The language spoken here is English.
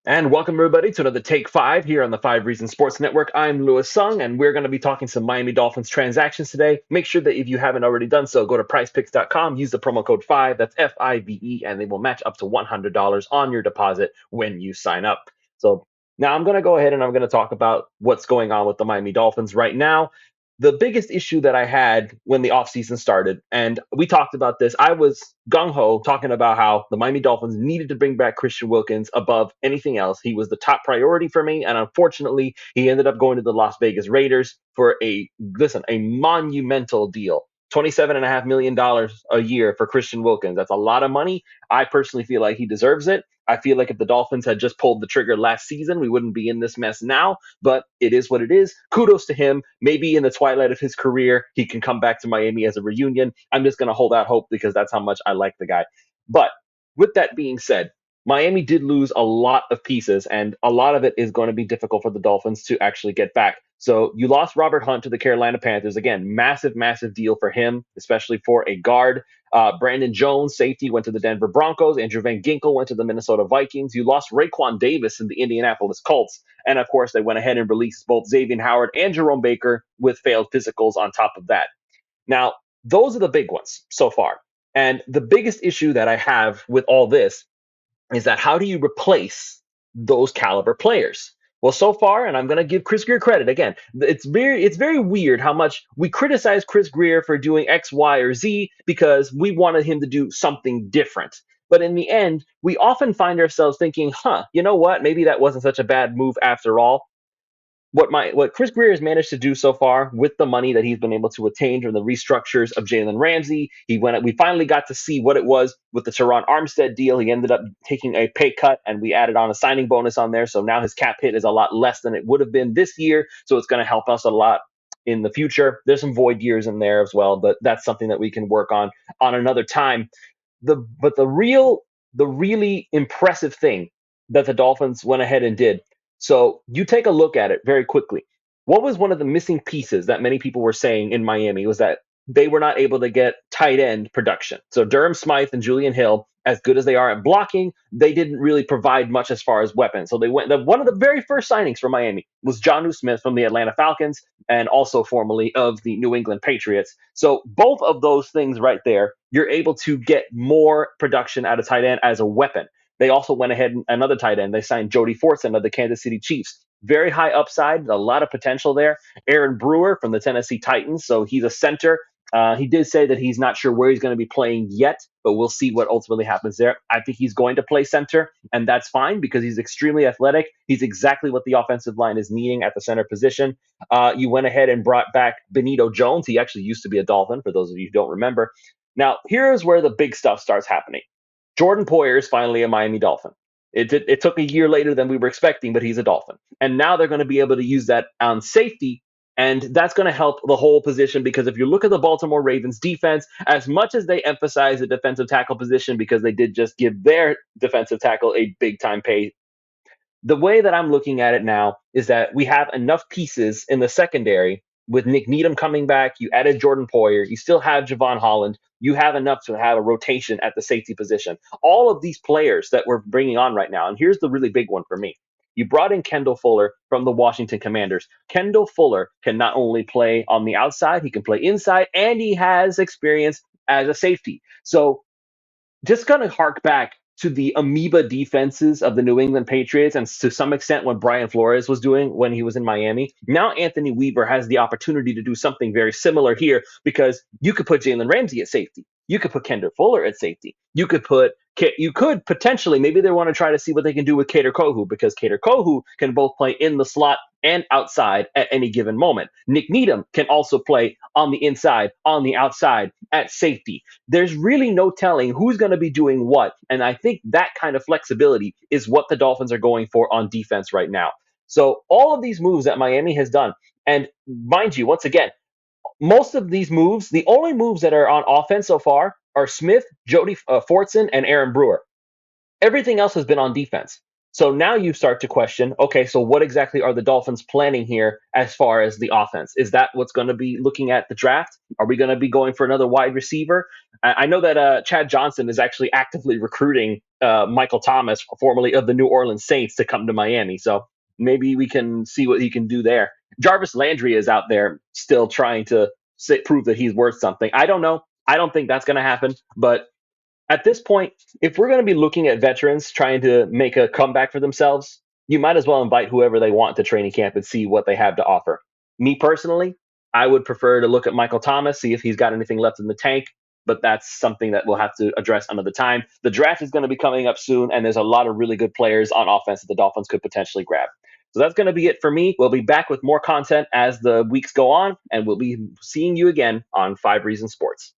And welcome everybody to another Take Five here on the Five Reasons Sports Network. I'm Louis Sung, and we're going to be talking some Miami Dolphins transactions today. Make sure that if you haven't already done so, go to PricePicks.com, use the promo code Five. That's FIVE, and they will match up to $100 on your deposit when you sign up. So now I'm going to go ahead and I'm going to talk about what's going on with the Miami Dolphins right now. The biggest issue that I had when the offseason started, and we talked about this, I was gung ho talking about how the Miami Dolphins needed to bring back Christian Wilkins above anything else. He was the top priority for me, and unfortunately, he ended up going to the Las Vegas Raiders for a monumental deal. $27.5 million a year for Christian Wilkins. That's a lot of money. I personally feel like he deserves it. I feel like if the Dolphins had just pulled the trigger last season, we wouldn't be in this mess now, but it is what it is. Kudos to him. Maybe in the twilight of his career, he can come back to Miami as a reunion. I'm just going to hold out hope because that's how much I like the guy. But with that being said, Miami did lose a lot of pieces, and a lot of it is going to be difficult for the Dolphins to actually get back. So you lost Robert Hunt to the Carolina Panthers. Again, massive, massive deal for him, especially for a guard. Brandon Jones, safety, went to the Denver Broncos. Andrew Van Ginkel went to the Minnesota Vikings. You lost Raekwon Davis in the Indianapolis Colts. And of course, they went ahead and released both Xavier Howard and Jerome Baker with failed physicals on top of that. Now, those are the big ones so far. And the biggest issue that I have with all this is that how do you replace those caliber players? Well, so far, and I'm going to give Chris Grier credit again. It's very weird how much we criticize Chris Grier for doing X, Y, or Z because we wanted him to do something different. But in the end, we often find ourselves thinking, you know what? Maybe that wasn't such a bad move after all. What Chris Grier has managed to do so far with the money that he's been able to attain from the restructures of Jalen Ramsey, we finally got to see what it was with the Teron Armstead deal. He ended up taking a pay cut, and we added on a signing bonus on there. So now his cap hit is a lot less than it would have been this year. So it's going to help us a lot in the future. There's some void years in there as well, but that's something that we can work on another time. The really impressive thing that the Dolphins went ahead and did. So you take a look at it very quickly. What was one of the missing pieces that many people were saying in Miami was that they were not able to get tight end production. So Durham Smythe and Julian Hill, as good as they are at blocking, they didn't really provide much as far as weapons. So one of the very first signings for Miami was Jonnu Smith from the Atlanta Falcons and also formerly of the New England Patriots. So both of those things right there, you're able to get more production out of tight end as a weapon. They also went ahead and another tight end. They signed Jody Fortson of the Kansas City Chiefs. Very high upside, a lot of potential there. Aaron Brewer from the Tennessee Titans. So he's a center. He did say that he's not sure where he's going to be playing yet, but we'll see what ultimately happens there. I think he's going to play center, and that's fine because he's extremely athletic. He's exactly what the offensive line is needing at the center position. You went ahead and brought back Benito Jones. He actually used to be a Dolphin, for those of you who don't remember. Now, here's where the big stuff starts happening. Jordan Poyer is finally a Miami Dolphin. It took a year later than we were expecting, but he's a Dolphin. And now they're going to be able to use that on safety. And that's going to help the whole position because if you look at the Baltimore Ravens defense, as much as they emphasize the defensive tackle position because they did just give their defensive tackle a big time pay, the way that I'm looking at it now is that we have enough pieces in the secondary with Nick Needham coming back. You added Jordan Poyer. You still have Javon Holland. You have enough to have a rotation at the safety position. All of these players that we're bringing on right now, and here's the really big one for me. You brought in Kendall Fuller from the Washington Commanders. Kendall Fuller can not only play on the outside, he can play inside, and he has experience as a safety. So just going to hark back to the amoeba defenses of the New England Patriots and to some extent what Brian Flores was doing when he was in Miami. Now Anthony Weaver has the opportunity to do something very similar here because you could put Jalen Ramsey at safety. You could put Kendall Fuller at safety. You could potentially, maybe they want to try to see what they can do with Kader Kohu because Kader Kohu can both play in the slot and outside at any given moment. Nick Needham can also play on the inside, on the outside, at safety. There's really no telling who's going to be doing what. And I think that kind of flexibility is what the Dolphins are going for on defense right now. So all of these moves that Miami has done, and mind you, once again, most of these moves, the only moves that are on offense so far are Smith, Jody Fortson, and Aaron Brewer. Everything else has been on defense. So now you start to question, okay, so what exactly are the Dolphins planning here as far as the offense? Is that what's going to be looking at the draft? Are we going to be going for another wide receiver? I know that Chad Johnson is actually actively recruiting Michael Thomas, formerly of the New Orleans Saints, to come to Miami. So maybe we can see what he can do there. Jarvis Landry is out there still trying to prove that he's worth something. I don't know. I don't think that's going to happen. But at this point, if we're going to be looking at veterans trying to make a comeback for themselves, you might as well invite whoever they want to training camp and see what they have to offer. Me personally, I would prefer to look at Michael Thomas, see if he's got anything left in the tank, but that's something that we'll have to address another time. The draft is going to be coming up soon, and there's a lot of really good players on offense that the Dolphins could potentially grab. So that's going to be it for me. We'll be back with more content as the weeks go on, and we'll be seeing you again on 5 Reasons Sports.